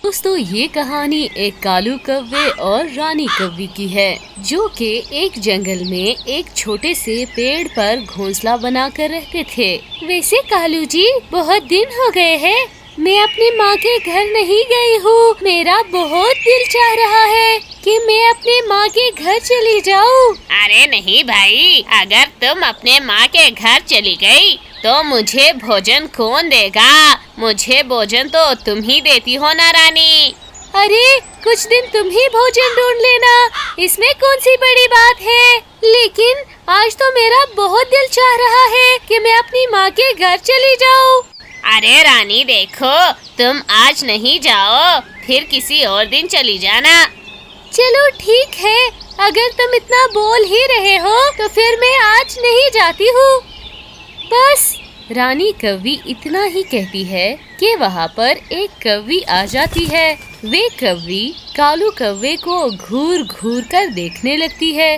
दोस्तों, ये कहानी एक कालू कौवे और रानी कौवी की है, जो कि एक जंगल में एक छोटे से पेड़ पर घोंसला बनाकर रहते थे। वैसे कालू जी, बहुत दिन हो गए हैं, मैं अपनी माँ के घर नहीं गई हूँ। मेरा बहुत दिल चाह रहा है कि मैं अपने माँ के घर चली जाऊँ। अरे नहीं भाई, अगर तुम अपने माँ के घर चली गई तो मुझे भोजन कौन देगा? मुझे भोजन तो तुम ही देती हो ना रानी। अरे कुछ दिन तुम ही भोजन ढूंढ लेना, इसमें कौन सी बड़ी बात है। लेकिन आज तो मेरा बहुत दिल चाह रहा है कि मैं अपनी माँ के घर चली जाऊँ। अरे रानी देखो, तुम आज नहीं जाओ, फिर किसी और दिन चली जाना। चलो ठीक है, अगर तुम इतना बोल ही रहे हो तो फिर मैं आज नहीं जाती हूँ। बस रानी कौवी इतना ही कहती है कि वहाँ पर एक कौवी आ जाती है। वे कौवी कालू कौवे को घूर घूर कर देखने लगती है।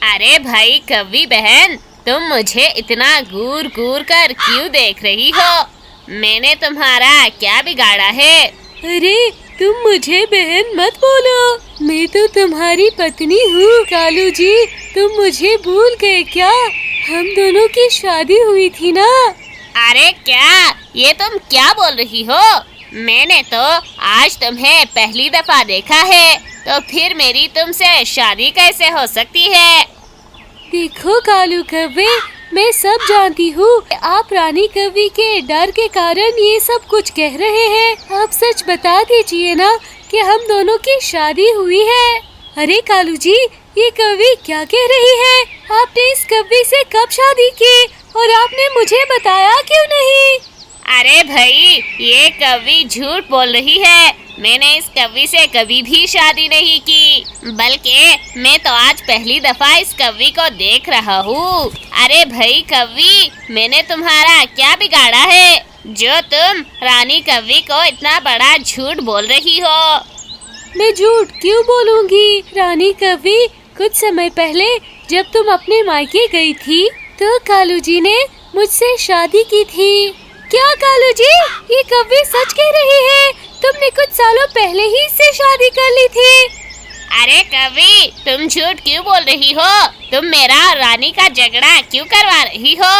अरे भाई कौवी बहन, तुम मुझे इतना घूर घूर कर क्यों देख रही हो? मैंने तुम्हारा क्या बिगाड़ा है? अरे तुम मुझे बहन मत बोलो, मैं तो तुम्हारी पत्नी हूँ। कालू जी, तुम मुझे भूल गए क्या? हम दोनों की शादी हुई थी ना। अरे क्या, ये तुम क्या बोल रही हो? मैंने तो आज तुम्हें पहली दफा देखा है, तो फिर मेरी तुमसे शादी कैसे हो सकती है? देखो कालू कौवे, मैं सब जानती हूँ। आप रानी कौवी के डर के कारण ये सब कुछ कह रहे हैं। आप सच बता दीजिए ना कि हम दोनों की शादी हुई है। अरे कालू जी, ये कौवी क्या कह रही है? आपने इस कौवी से कब शादी की और आपने मुझे बताया क्यों नहीं? अरे भाई, ये कौवी झूठ बोल रही है। मैंने इस कौवी से कभी भी शादी नहीं की, बल्कि मैं तो आज पहली दफा इस कौवी को देख रहा हूँ। अरे भाई कौवी, मैंने तुम्हारा क्या बिगाड़ा है जो तुम रानी कौवी को इतना बड़ा झूठ बोल रही हो? मैं झूठ क्यों बोलूँगी रानी कौवी? कुछ समय पहले जब तुम अपने मायके गई थी तो कालू जी ने मुझसे शादी की थी। क्या कालू जी, ये कौवी सच कह रही है? तुमने कुछ सालों पहले ही इससे शादी कर ली थी। अरे कौवी, तुम झूठ क्यों बोल रही हो? तुम मेरा और रानी का झगड़ा क्यों करवा रही हो?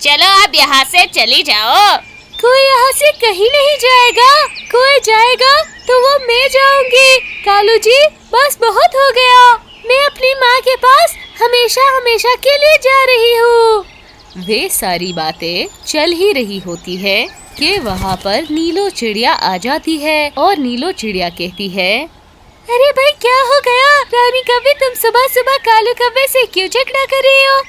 चलो अब यहाँ से चली जाओ। कोई यहाँ से कहीं नहीं जाएगा। कोई जाएगा तो वो मैं जाऊंगी। कालू जी, बस बहुत हो गया। मैं अपनी माँ के पास हमेशा हमेशा के लिए जा रही हूँ। वे सारी बातें चल ही रही होती है कि वहाँ पर नीलो चिड़िया आ जाती है और नीलो चिड़िया कहती है, अरे भाई क्या हो गया? रानी कौवी, तुम सुबह सुबह कालू कौवे से क्यों झगड़ा कर रही हो?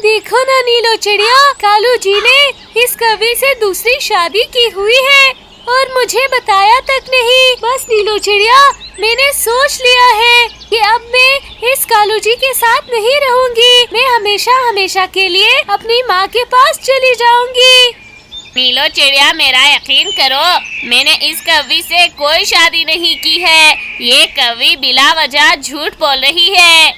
देखो ना नीलो चिड़िया, कालू जी ने इस कौवी से दूसरी शादी की हुई है और मुझे बताया तक नहीं। बस नीलो चिड़िया, मैंने सोच लिया है कि अब मैं इस कालू जी के साथ नहीं रहूंगी। मैं हमेशा हमेशा के लिए अपनी माँ के पास चली जाऊंगी। नीलो चिड़िया, मेरा यकीन करो, मैंने इस कौवी से कोई शादी नहीं की है। ये कौवी बिला वजह झूठ बोल रही है।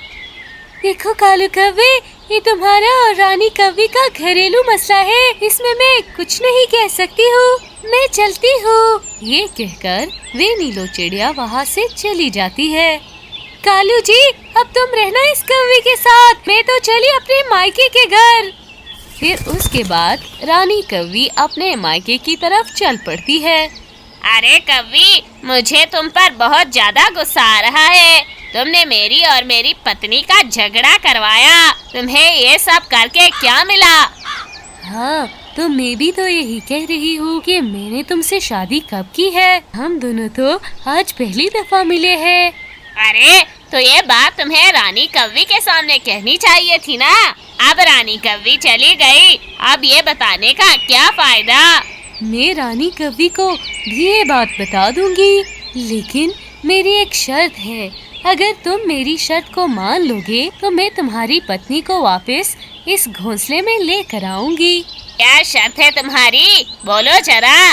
देखो कालू कौवे, ये तुम्हारा और रानी कौवी का घरेलू मसला है, इसमें मैं कुछ नहीं कह सकती हूँ। मैं चलती हूँ। ये कहकर वे नीलो चिड़िया वहाँ से चली जाती है। कालू जी, अब तुम रहना इस कौवी के साथ, मैं तो चली अपने मायके के घर। फिर उसके बाद रानी कौवी अपने मायके की तरफ चल पड़ती है। अरे कौवी, मुझे तुम पर बहुत ज्यादा गुस्सा आ रहा है। तुमने मेरी और मेरी पत्नी का झगड़ा करवाया। तुम्हें ये सब करके क्या मिला? हाँ, तो मैं भी तो यही कह रही हूँ कि मैंने तुमसे शादी कब की है? हम दोनों तो आज पहली दफा मिले हैं। अरे तो ये बात तुम्हें रानी कौवी के सामने कहनी चाहिए थी ना। अब रानी कौवी चली गई, अब ये बताने का क्या फायदा? मैं रानी कौवी को भी ये बात बता दूंगी, लेकिन मेरी एक शर्त है। अगर तुम मेरी शर्त को मान लोगे तो मैं तुम्हारी पत्नी को वापस इस घोंसले में लेकर आऊंगी। क्या शर्त है तुम्हारी? बोलो जरा।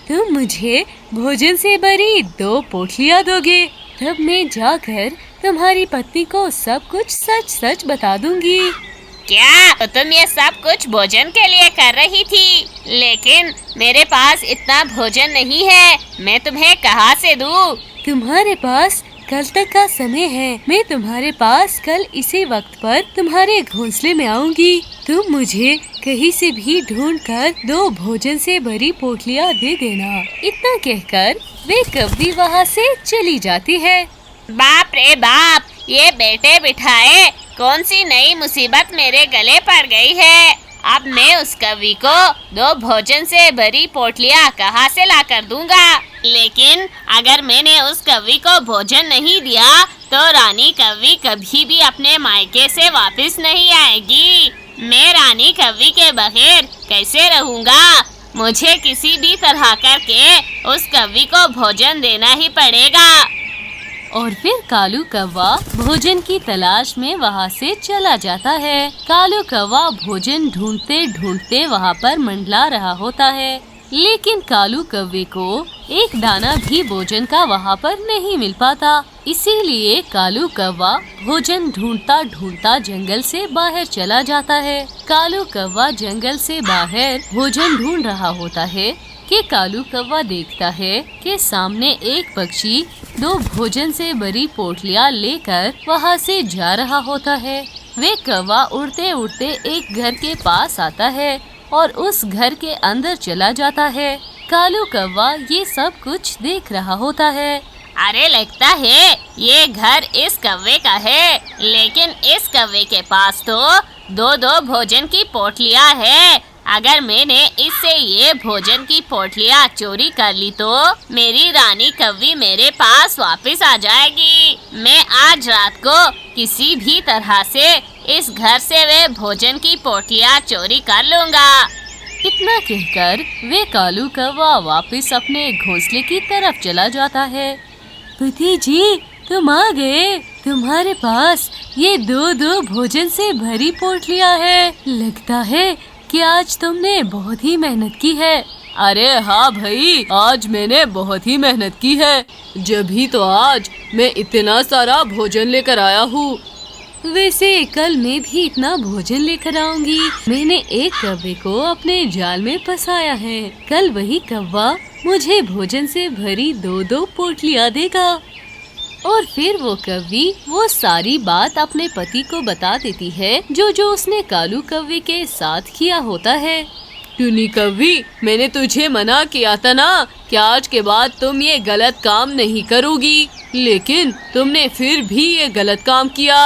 तुम मुझे भोजन से भरी 2 पोटलियाँ दोगे, तब मैं जाकर तुम्हारी पत्नी को सब कुछ सच सच बता दूंगी। क्या तो तुम ये सब कुछ भोजन के लिए कर रही थी? लेकिन मेरे पास इतना भोजन नहीं है, मैं तुम्हें कहाँ से दूँ? तुम्हारे पास कल तक का समय है। मैं तुम्हारे पास कल इसी वक्त पर तुम्हारे घोंसले में आऊंगी। तुम मुझे कहीं से भी ढूंढकर 2 भोजन से भरी पोटलियाँ दे देना। इतना कहकर वे कव्वी वहाँ से चली जाती है। बाप रे बाप, ये बेटे बिठाए कौन सी नई मुसीबत मेरे गले पड़ गई है। अब मैं उस कव्वी को 2 भोजन से भरी पोटलियाँ कहाँ से ला कर दूंगा। लेकिन अगर मैंने उस कव्वी को भोजन नहीं दिया तो रानी कव्वी कभी भी अपने मायके से वापस नहीं आएगी। मैं रानी कव्वी के बगैर कैसे रहूँगा? मुझे किसी भी तरह करके उस कव्वी को भोजन देना ही पड़ेगा। और फिर कालू कौवा भोजन की तलाश में वहाँ से चला जाता है। कालू कौवा भोजन ढूंढते ढूंढते वहाँ पर मंडला रहा होता है, लेकिन कालू कौवे को एक दाना भी भोजन का वहाँ पर नहीं मिल पाता। इसीलिए कालू कौवा भोजन ढूंढता ढूंढता जंगल से बाहर चला जाता है। कालू कौवा जंगल से बाहर भोजन ढूंढ रहा होता है कि कालू कौवा देखता है कि सामने एक पक्षी 2 भोजन से भरी पोटलियाँ लेकर वहाँ से जा रहा होता है। वे कौवा उड़ते उड़ते एक घर के पास आता है और उस घर के अंदर चला जाता है। कालू कौवा ये सब कुछ देख रहा होता है। अरे लगता है ये घर इस कौवे का है, लेकिन इस कौवे के पास तो 2 भोजन की पोटलियाँ है। अगर मैंने इससे ये भोजन की पोटलियाँ चोरी कर ली तो मेरी रानी कव्वी मेरे पास वापस आ जाएगी। मैं आज रात को किसी भी तरह से इस घर से वे भोजन की पोटलियाँ चोरी कर लूँगा। इतना कहकर वे कालू कौवा वापस अपने घोंसले की तरफ चला जाता है। पति जी, तुम आ गए। तुम्हारे पास ये 2 भोजन से भरी पोटलियाँ है। लगता है कि आज तुमने बहुत ही मेहनत की है। अरे हाँ भाई, आज मैंने बहुत ही मेहनत की है, जभी तो आज मैं इतना सारा भोजन लेकर आया हूँ। वैसे कल मैं भी इतना भोजन लेकर आऊंगी। मैंने एक कौवे को अपने जाल में फंसाया है। कल वही कौवा मुझे भोजन से भरी 2 पोटलियाँ देगा। और फिर वो कव्वी वो सारी बात अपने पति को बता देती है, जो उसने कालू कौवे के साथ किया होता है। टुनी कव्वी, मैंने तुझे मना किया था ना कि आज के बाद तुम ये गलत काम नहीं करोगी, लेकिन तुमने फिर भी ये गलत काम किया।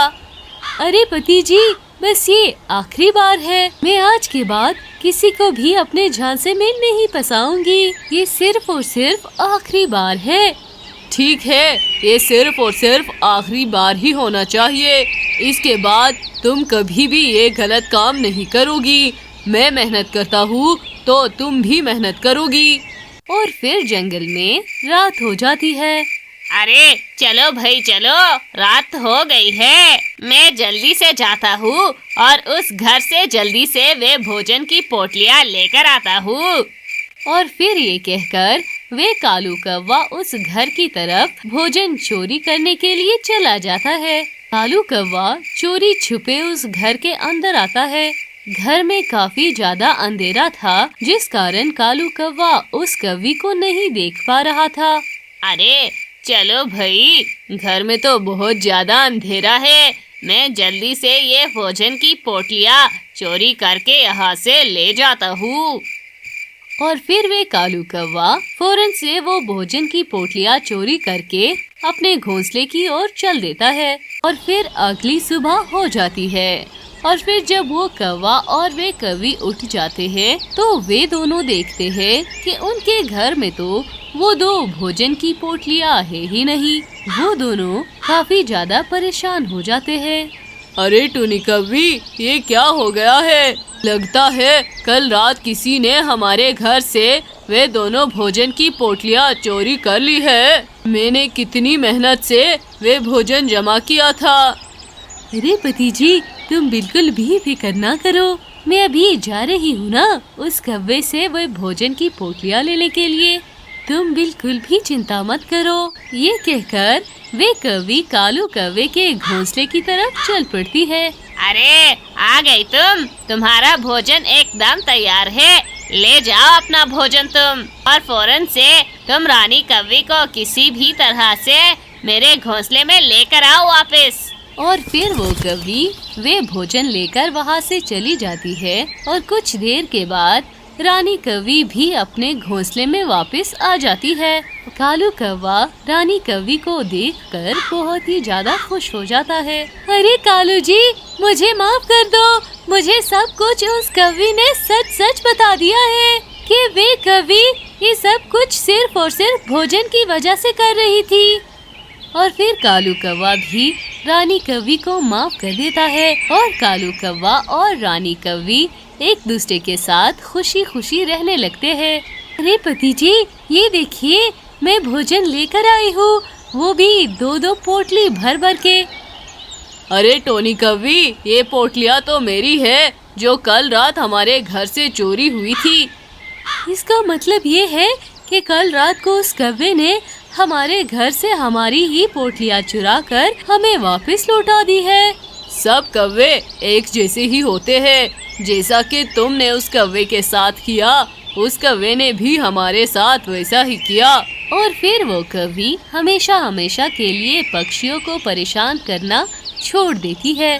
अरे पति जी, बस ये आखिरी बार है। मैं आज के बाद किसी को भी अपने झांसे में नहीं फंसाऊंगी। ये सिर्फ और सिर्फ आखिरी बार है। ठीक है, ये सिर्फ और सिर्फ आखिरी बार ही होना चाहिए। इसके बाद तुम कभी भी ये गलत काम नहीं करोगी। मैं मेहनत करता हूँ तो तुम भी मेहनत करोगी। और फिर जंगल में रात हो जाती है। अरे चलो भाई चलो, रात हो गई है। मैं जल्दी से जाता हूँ और उस घर से जल्दी से वे भोजन की पोटलियाँ लेकर आता हूँ। और फिर ये कहकर वे कालू कौवा उस घर की तरफ भोजन चोरी करने के लिए चला जाता है। कालू कौवा चोरी छुपे उस घर के अंदर आता है। घर में काफी ज्यादा अंधेरा था, जिस कारण कालू कौवा उस कव्वी को नहीं देख पा रहा था। अरे चलो भाई, घर में तो बहुत ज्यादा अंधेरा है। मैं जल्दी से ये भोजन की पोटलियाँ चोरी करके यहाँ से ले जाता हूँ। और फिर वे कालू कौवा फौरन से वो भोजन की पोटलियाँ चोरी करके अपने घोंसले की ओर चल देता है। और फिर अगली सुबह हो जाती है। और फिर जब वो कौवा और वे कव्वी उठ जाते हैं तो वे दोनों देखते हैं कि उनके घर में तो वो 2 भोजन की पोटलियाँ है ही नहीं। वो दोनों काफी ज्यादा परेशान हो जाते हैं। अरे टुनी कव्वी, ये क्या हो गया है? लगता है कल रात किसी ने हमारे घर से वे दोनों भोजन की पोटलियाँ चोरी कर ली है। मैंने कितनी मेहनत से वे भोजन जमा किया था। अरे पति जी, तुम बिल्कुल भी फिक्र ना करो। मैं अभी जा रही हूँ ना उस कौवे से वो भोजन की पोटलियाँ लेने के लिए। तुम बिल्कुल भी चिंता मत करो। ये कहकर वे कौवी कालू कौवे के घोंसले की तरफ चल पड़ती है। अरे आ गई तुम, तुम्हारा भोजन एकदम तैयार है। ले जाओ अपना भोजन तुम, और फौरन से तुम रानी कौवी को किसी भी तरह से मेरे घोंसले में लेकर आओ वापस। और फिर वो कौवी वे भोजन लेकर वहाँ से चली जाती है और कुछ देर के बाद रानी कौवी भी अपने घोंसले में वापस आ जाती है। कालू कौवा रानी कौवी को देखकर बहुत ही ज्यादा खुश हो जाता है। अरे कालू जी, मुझे माफ कर दो। मुझे सब कुछ उस कौवी ने सच सच बता दिया है कि वे कौवी ये सब कुछ सिर्फ और सिर्फ भोजन की वजह से कर रही थी। और फिर कालू कौवा भी रानी कौवी को माफ कर देता है और कालू कौवा और रानी कौवी एक दूसरे के साथ खुशी खुशी रहने लगते हैं। अरे पति जी, ये देखिए मैं भोजन लेकर आई हूँ, वो भी 2-2 पोटली भर भर के। अरे टोनी कौवी, ये पोटलियाँ तो मेरी है जो कल रात हमारे घर से चोरी हुई थी। इसका मतलब ये है कि कल रात को उस कौवे ने हमारे घर से हमारी ही पोटलियाँ चुरा कर हमें वापस लौटा दी है। सब कौवे एक जैसे ही होते हैं। जैसा कि तुमने उस कौवे के साथ किया, उस कौवे ने भी हमारे साथ वैसा ही किया। और फिर वो कौवी हमेशा हमेशा के लिए पक्षियों को परेशान करना छोड़ देती है।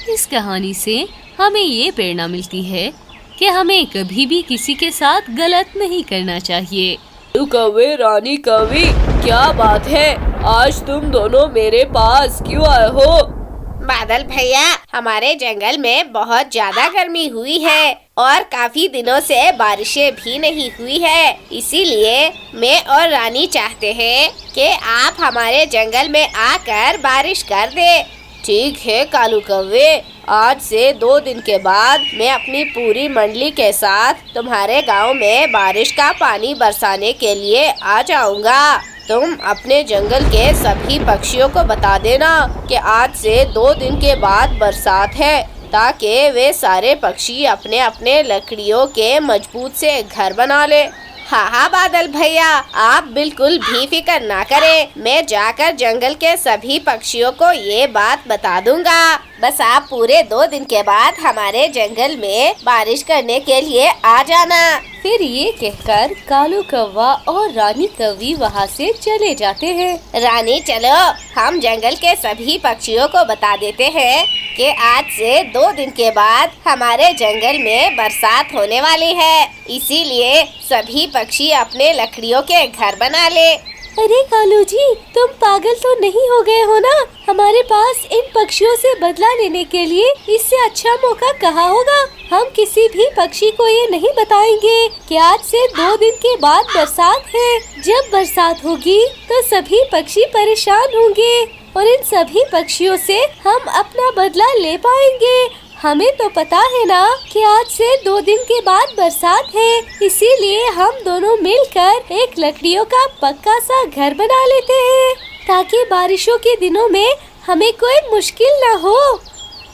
इस कहानी से हमें ये प्रेरणा मिलती है कि हमें कभी भी किसी के साथ गलत नहीं करना चाहिए। कौवे रानी कौवी, क्या बात है, आज तुम दोनों मेरे पास क्यों आए हो? बादल भैया, हमारे जंगल में बहुत ज्यादा गर्मी हुई है और काफी दिनों से बारिशें भी नहीं हुई है। इसीलिए मैं और रानी चाहते हैं कि आप हमारे जंगल में आकर बारिश कर दे। ठीक है कालू कौवे, आज से 2 दिन के बाद मैं अपनी पूरी मंडली के साथ तुम्हारे गांव में बारिश का पानी बरसाने के लिए आ जाऊंगा। तुम अपने जंगल के सभी पक्षियों को बता देना कि आज से 2 दिन के बाद बरसात है, ताकि वे सारे पक्षी अपने अपने लकड़ियों के मजबूत से घर बना ले। हाँ हाँ बादल भैया, आप बिल्कुल भी फिक्र ना करें। मैं जाकर जंगल के सभी पक्षियों को ये बात बता दूंगा। बस आप पूरे 2 दिन के बाद हमारे जंगल में बारिश करने के लिए आ जाना। फिर ये कहकर कालू कौवा और रानी कौवी वहाँ से चले जाते हैं। रानी चलो, हम जंगल के सभी पक्षियों को बता देते हैं कि आज से 2 दिन के बाद हमारे जंगल में बरसात होने वाली है। इसीलिए सभी पक्षी अपने लकड़ियों के घर बना ले। अरे कालू जी, तुम पागल तो नहीं हो गए हो ना? हमारे पास इन पक्षियों से बदला लेने के लिए इससे अच्छा मौका कहाँ होगा? हम किसी भी पक्षी को ये नहीं बताएंगे कि आज से 2 दिन के बाद बरसात है। जब बरसात होगी तो सभी पक्षी परेशान होंगे और इन सभी पक्षियों से हम अपना बदला ले पाएंगे। हमें तो पता है ना कि आज से 2 दिन के बाद बरसात है, इसीलिए हम दोनों मिलकर एक लकड़ियों का पक्का सा घर बना लेते हैं ताकि बारिशों के दिनों में हमें कोई मुश्किल न हो।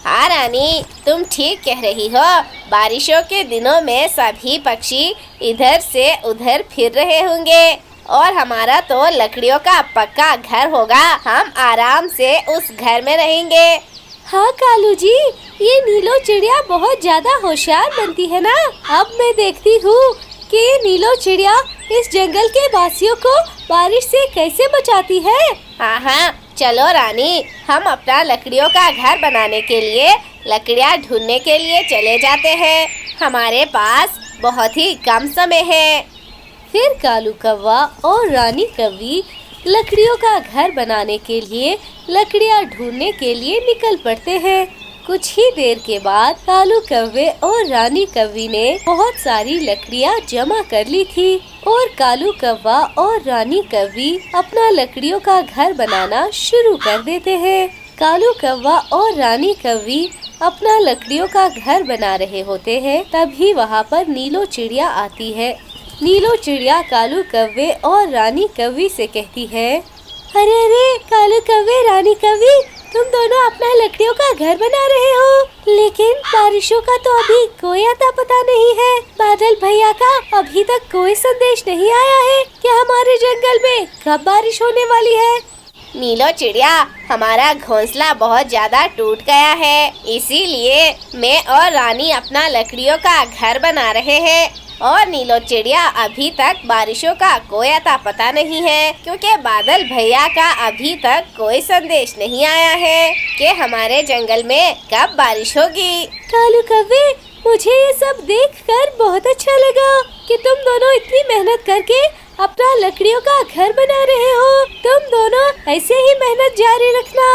हाँ रानी, तुम ठीक कह रही हो। बारिशों के दिनों में सभी पक्षी इधर से उधर फिर रहे होंगे और हमारा तो लकड़ियों का पक्का घर होगा। हम आराम से उस घर में रहेंगे। हाँ कालू जी, ये नीलो चिड़िया बहुत ज्यादा होशियार बनती है ना। अब मैं देखती हूँ कि ये नीलो चिड़िया इस जंगल के वासियों को बारिश से कैसे बचाती है। हाँ हाँ, चलो रानी, हम अपना लकड़ियों का घर बनाने के लिए लकड़ियाँ ढूंढने के लिए चले जाते हैं। हमारे पास बहुत ही कम समय है। फिर कालू कौवा और रानी कौवी लकड़ियों का घर बनाने के लिए लकड़ियाँ ढूंढने के लिए निकल पड़ते हैं। कुछ ही देर के बाद कालू कौवे और रानी कौवी ने बहुत सारी लकड़ियाँ जमा कर ली थी और कालू कौवा और रानी कौवी अपना लकड़ियों का घर बनाना शुरू कर देते हैं। कालू कौवा और रानी कौवी अपना लकड़ियों का घर बना रहे होते हैं, तभी वहाँ पर नीलो चिड़िया आती है। नीलो चिड़िया कालू कौवे और रानी कौवी से कहती है, अरे अरे कालू कौवे, रानी कौवी, तुम दोनों अपना लकड़ियों का घर बना रहे हो, लेकिन बारिशों का तो अभी कोई अता पता नहीं है। बादल भैया का अभी तक कोई संदेश नहीं आया है कि हमारे जंगल में कब बारिश होने वाली है। नीलो चिड़िया, हमारा घोंसला बहुत ज्यादा टूट गया है, इसीलिए मैं और रानी अपना लकड़ियों का घर बना रहे हैं। और नीलो चिड़िया, अभी तक बारिशों का कोई अता पता नहीं है, क्योंकि बादल भैया का अभी तक कोई संदेश नहीं आया है कि हमारे जंगल में कब बारिश होगी। कालू कव्वे, मुझे ये सब देखकर बहुत अच्छा लगा कि तुम दोनों इतनी मेहनत करके अपना लकड़ियों का घर बना रहे हो। तुम दोनों ऐसे ही मेहनत जारी रखना।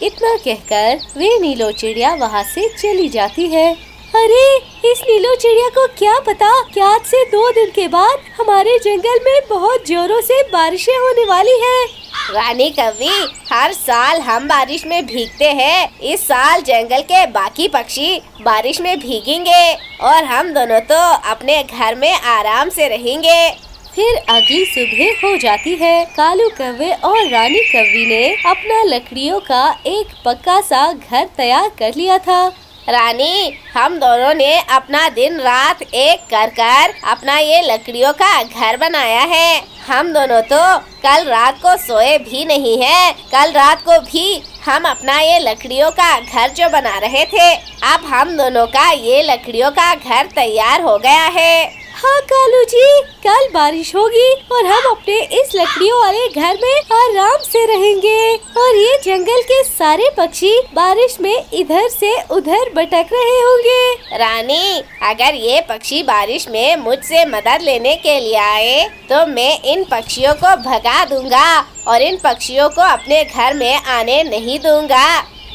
इतना कहकर वे नीलो चिड़िया वहाँ से चली जाती है। अरे, इस नीलो चिड़िया को क्या पता कि आज से 2 दिन के बाद हमारे जंगल में बहुत जोरों से बारिशें होने वाली है। रानी कव्वी, हर साल हम बारिश में भीगते हैं। इस साल जंगल के बाकी पक्षी बारिश में भीगेंगे और हम दोनों तो अपने घर में आराम से रहेंगे। फिर अगली सुबह हो जाती है। कालू कव्वे और रानी कव्वी ने अपना लकड़ियों का एक पक्का सा घर तैयार कर लिया था। रानी, हम दोनों ने अपना दिन रात एक कर कर अपना ये लकड़ियों का घर बनाया है। हम दोनों तो कल रात को सोए भी नहीं है। कल रात को भी हम अपना ये लकड़ियों का घर जो बना रहे थे, अब हम दोनों का ये लकड़ियों का घर तैयार हो गया है। हाँ कालू जी, कल बारिश होगी और हम अपने इस लकड़ियों वाले घर में आराम से रहेंगे और ये जंगल के सारे पक्षी बारिश में इधर से उधर भटक रहे होंगे। रानी, अगर ये पक्षी बारिश में मुझसे मदद लेने के लिए आए तो मैं इन पक्षियों को भगा दूंगा और इन पक्षियों को अपने घर में आने नहीं दूंगा।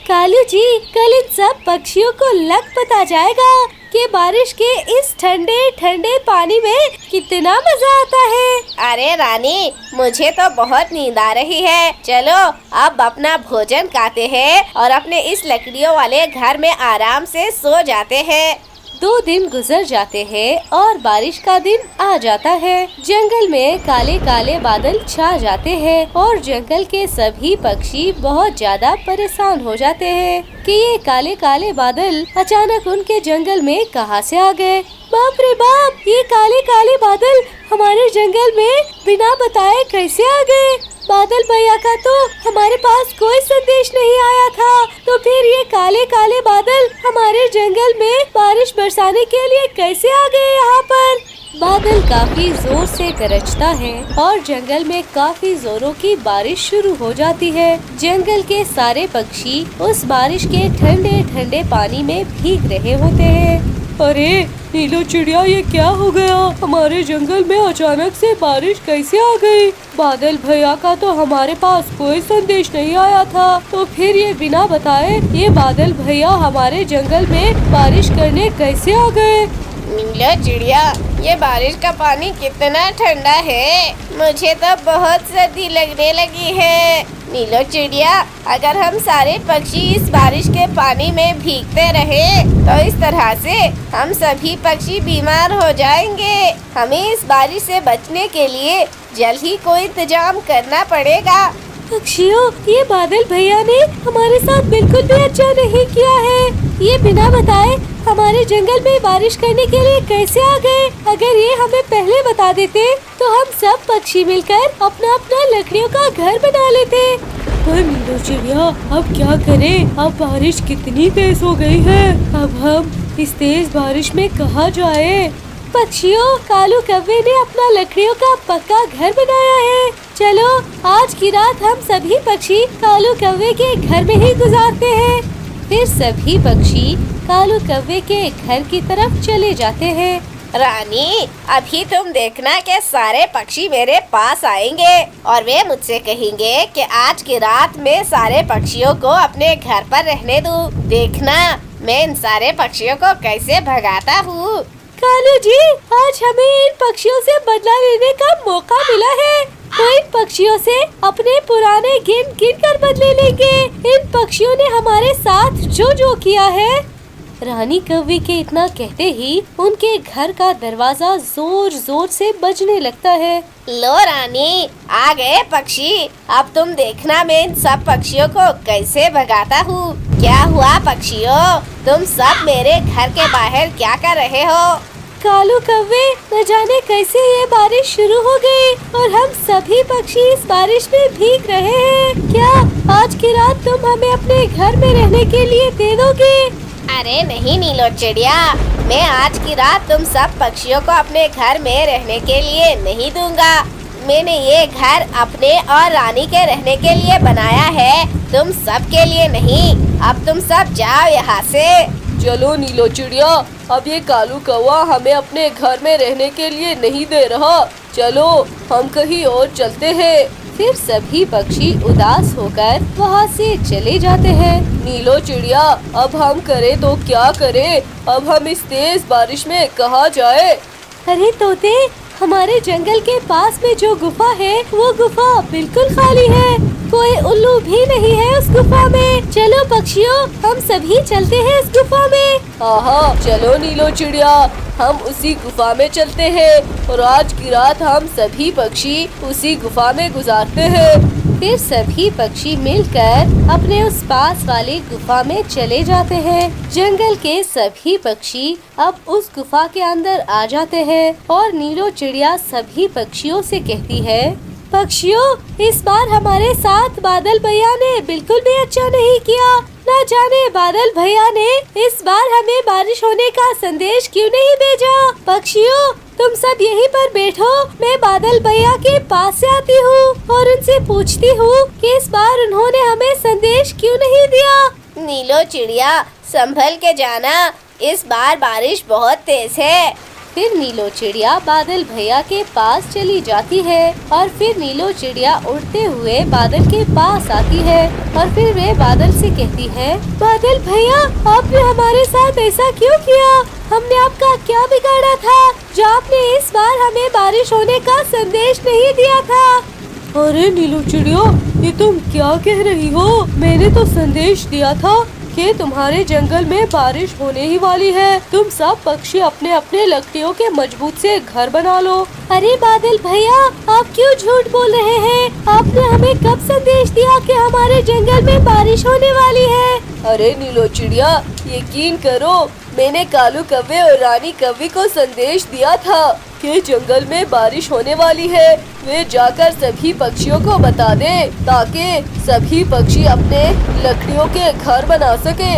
कालू जी, कल इन सब पक्षियों को लग पता जाएगा कि बारिश के इस ठंडे ठंडे पानी में कितना मजा आता है। अरे रानी, मुझे तो बहुत नींद आ रही है। चलो अब अपना भोजन खाते हैं और अपने इस लकड़ियों वाले घर में आराम से सो जाते हैं। 2 दिन गुजर जाते हैं और बारिश का दिन आ जाता है। जंगल में काले काले बादल छा जाते हैं और जंगल के सभी पक्षी बहुत ज्यादा परेशान हो जाते हैं कि ये काले काले बादल अचानक उनके जंगल में कहां से आ गए। बाप रे बाप, ये काले काले बादल हमारे जंगल में बिना बताए कैसे आ गए? बादल भैया का तो हमारे पास कोई संदेश नहीं आया था, तो फिर ये काले काले बादल हमारे जंगल में बारिश बरसाने के लिए कैसे आ गए यहाँ पर? बादल काफी जोर से गरजता है और जंगल में काफी जोरों की बारिश शुरू हो जाती है। जंगल के सारे पक्षी उस बारिश के ठंडे ठंडे पानी में भीग रहे होते हैं। अरे नीलो चिड़िया, ये क्या हो गया? हमारे जंगल में अचानक से बारिश कैसे आ गई? बादल भैया का तो हमारे पास कोई संदेश नहीं आया था, तो फिर ये बिना बताए ये बादल भैया हमारे जंगल में बारिश करने कैसे आ गए? नीलो चिड़िया, ये बारिश का पानी कितना ठंडा है, मुझे तो बहुत सर्दी लगने लगी है। नीलो चिड़िया, अगर हम सारे पक्षी इस बारिश के पानी में भीगते रहे तो इस तरह से हम सभी पक्षी बीमार हो जाएंगे। हमें इस बारिश से बचने के लिए जल्द ही कोई इंतजाम करना पड़ेगा। पक्षियों, ये बादल भैया ने हमारे साथ बिल्कुल भी अच्छा नहीं किया है। ये बिना बताए हमारे जंगल में बारिश करने के लिए कैसे आ गए? अगर ये हमें पहले बता देते तो हम सब पक्षी मिलकर अपना अपना लकड़ियों का घर बना लेते। पर नीलो चिड़िया, अब क्या करें? अब बारिश कितनी तेज हो गई है, अब हम इस तेज बारिश में कहाँ जाए? पक्षियों, कालू कव्वे ने अपना लकड़ियों का पक्का घर बनाया है। चलो आज की रात हम सभी पक्षी कालू कव्वे के घर में ही गुजारते हैं। फिर सभी पक्षी कालू कव्वे के घर की तरफ चले जाते हैं। रानी, अभी तुम देखना कि सारे पक्षी मेरे पास आएंगे और वे मुझसे कहेंगे कि आज की रात मैं सारे पक्षियों को अपने घर पर रहने दूं। देखना मैं इन सारे पक्षियों को कैसे भगाता हूँ। कालू जी, आज हमें इन पक्षियों से बदला लेने का मौका मिला है। तो इन पक्षियों से अपने पुराने गिन गिन कर बदले लेंगे। इन पक्षियों ने हमारे साथ जो जो किया है। रानी कव्वी के इतना कहते ही उनके घर का दरवाजा जोर जोर से बजने लगता है। लो रानी, आ गए पक्षी। अब तुम देखना मैं इन सब पक्षियों को कैसे भगाता हूँ। क्या हुआ पक्षियों, तुम सब मेरे घर के बाहर क्या कर रहे हो? कालू कव्वे, न जाने कैसे ये बारिश शुरू हो गई और हम सभी पक्षी इस बारिश में भीग रहे हैं। क्या आज की रात तुम हमें अपने घर में रहने के लिए दे दोगे? अरे नहीं नीलो चिड़िया, मैं आज की रात तुम सब पक्षियों को अपने घर में रहने के लिए नहीं दूंगा। मैंने ये घर अपने और रानी के रहने के लिए बनाया है, तुम सब के लिए नहीं। अब तुम सब जाओ यहाँ से। चलो नीलो चिड़िया, अब ये कालू कौवा हमें अपने घर में रहने के लिए नहीं दे रहा। चलो हम कहीं और चलते हैं। फिर सभी पक्षी उदास होकर वहाँ से चले जाते हैं। नीलो चिड़िया, अब हम करें तो क्या करें? अब हम इस तेज बारिश में कहाँ जाए? अरे तोते, हमारे जंगल के पास में जो गुफा है वो गुफा बिल्कुल खाली है, कोई उल्लू भी नहीं है उस गुफा में। चलो पक्षियों, हम सभी चलते हैं इस गुफा में। हाँ, चलो नीलो चिड़िया, हम उसी गुफा में चलते हैं और आज की रात हम सभी पक्षी उसी गुफा में गुजारते हैं। फिर सभी पक्षी मिलकर अपने उस पास वाली गुफा में चले जाते हैं। जंगल के सभी पक्षी अब उस गुफा के अंदर आ जाते हैं और नीलो चिड़िया सभी पक्षियों से कहती है, पक्षियों, इस बार हमारे साथ बादल भैया ने बिल्कुल भी अच्छा नहीं किया। न जाने बादल भैया ने इस बार हमें बारिश होने का संदेश क्यों नहीं भेजा। पक्षियों, तुम सब यहीं पर बैठो, मैं बादल भैया के पास से आती हूँ और उनसे पूछती हूँ कि इस बार उन्होंने हमें संदेश क्यों नहीं दिया। नीलो चिड़िया, संभल के जाना, इस बार बारिश बहुत तेज है। फिर नीलो चिड़िया बादल भैया के पास चली जाती है और फिर नीलो चिड़िया उड़ते हुए बादल के पास आती है और फिर वे बादल से कहती है, बादल भैया, आपने हमारे साथ ऐसा क्यों किया? हमने आपका क्या बिगाड़ा था जो आपने इस बार हमें बारिश होने का संदेश नहीं दिया था? अरे नीलो चिड़िया, ये तुम क्या कह रही हो? मैंने तो संदेश दिया था कि तुम्हारे जंगल में बारिश होने ही वाली है। तुम सब पक्षी अपने अपने लकड़ियों के मजबूत से घर बना लो। अरे बादल भैया, आप क्यों झूठ बोल रहे हैं? आपने हमें कब संदेश दिया कि हमारे जंगल में बारिश होने वाली है? अरे नीलो चिड़िया, यकीन करो, मैंने कालू कव्वे और रानी कव्वी को संदेश दिया था कि जंगल में बारिश होने वाली है। वे जाकर सभी पक्षियों को बता दें ताकि सभी पक्षी अपने लकड़ियों के घर बना सके।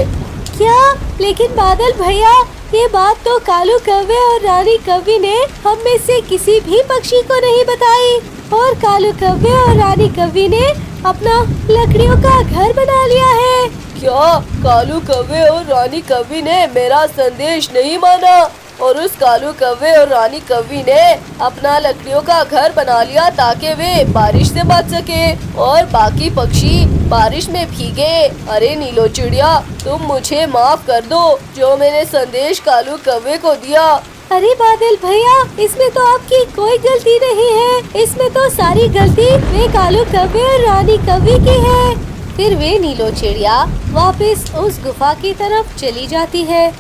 क्या? लेकिन बादल भैया, ये बात तो कालू कव्वे और रानी कव्वी ने हम में से किसी भी पक्षी को नहीं बताई और कालू कव्वे और रानी कव्वी ने अपना लकड़ियों का घर बना लिया है। क्या कालू कव्वे और रानी कव्वी ने मेरा संदेश नहीं माना और उस कालू कव्वे और रानी कव्वी ने अपना लकड़ियों का घर बना लिया ताकि वे बारिश से बच सके और बाकी पक्षी बारिश में भीगे? अरे नीलो चिड़िया, तुम मुझे माफ कर दो जो मैंने संदेश कालू कव्वे को दिया। अरे बादल भैया, इसमें तो आपकी कोई गलती नहीं है, इसमें तो सारी गलती वे कालू कव्वे और रानी कव्वी की है। फिर वे नीलो चिड़िया वापस उस गुफा की तरफ चली जाती है।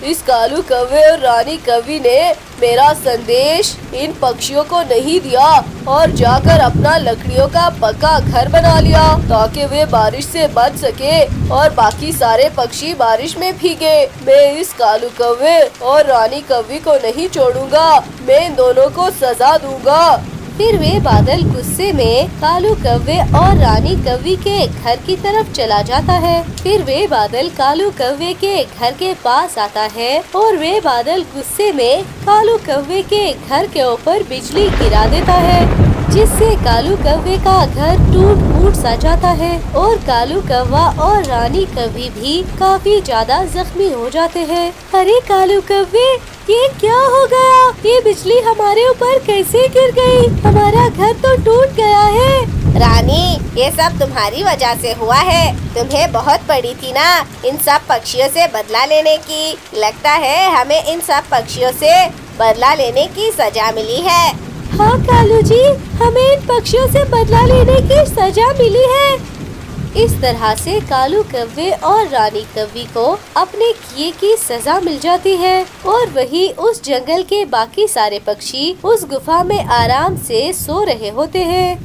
इस कालू कव्वे और रानी कव्वी ने मेरा संदेश इन पक्षियों को नहीं दिया और जाकर अपना लकड़ियों का पक्का घर बना लिया ताकि वे बारिश से बच सके और बाकी सारे पक्षी बारिश में भीगे। मैं इस कालू कव्वे और रानी कव्वी को नहीं छोड़ूंगा, मैं इन दोनों को सजा दूंगा। फिर वे बादल गुस्से में कालू कव्वे और रानी कव्वी के घर की तरफ चला जाता है। फिर वे बादल कालू कव्वे के घर के पास आता है और वे बादल गुस्से में कालू कव्वे के घर के ऊपर बिजली गिरा देता है, जिससे कालू कव्वे का घर टूट फूट सा जाता है और कालू कव्वा और रानी कव्वी भी काफी ज्यादा जख्मी हो जाते हैं। अरे कालू कव्वे, ये क्या हो गया? ये बिजली हमारे ऊपर कैसे गिर गई? हमारा घर तो टूट गया है। रानी, ये सब तुम्हारी वजह से हुआ है। तुम्हें बहुत पड़ी थी ना इन सब पक्षियों से बदला लेने की। लगता है हमें इन सब पक्षियों से बदला लेने की सजा मिली है। हाँ कालू जी, हमें इन पक्षियों से बदला लेने की सजा मिली है। इस तरह से कालू कव्वे और रानी कव्वी को अपने किए की सजा मिल जाती है और वही उस जंगल के बाकी सारे पक्षी उस गुफा में आराम से सो रहे होते हैं।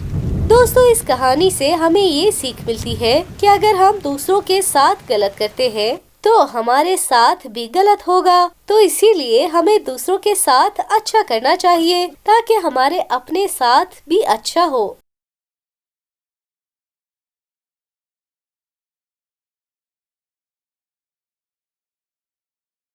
दोस्तों, इस कहानी से हमें ये सीख मिलती है कि अगर हम दूसरों के साथ गलत करते हैं तो हमारे साथ भी गलत होगा। तो इसीलिए हमें दूसरों के साथ अच्छा करना चाहिए ताकि हमारे अपने साथ भी अच्छा हो।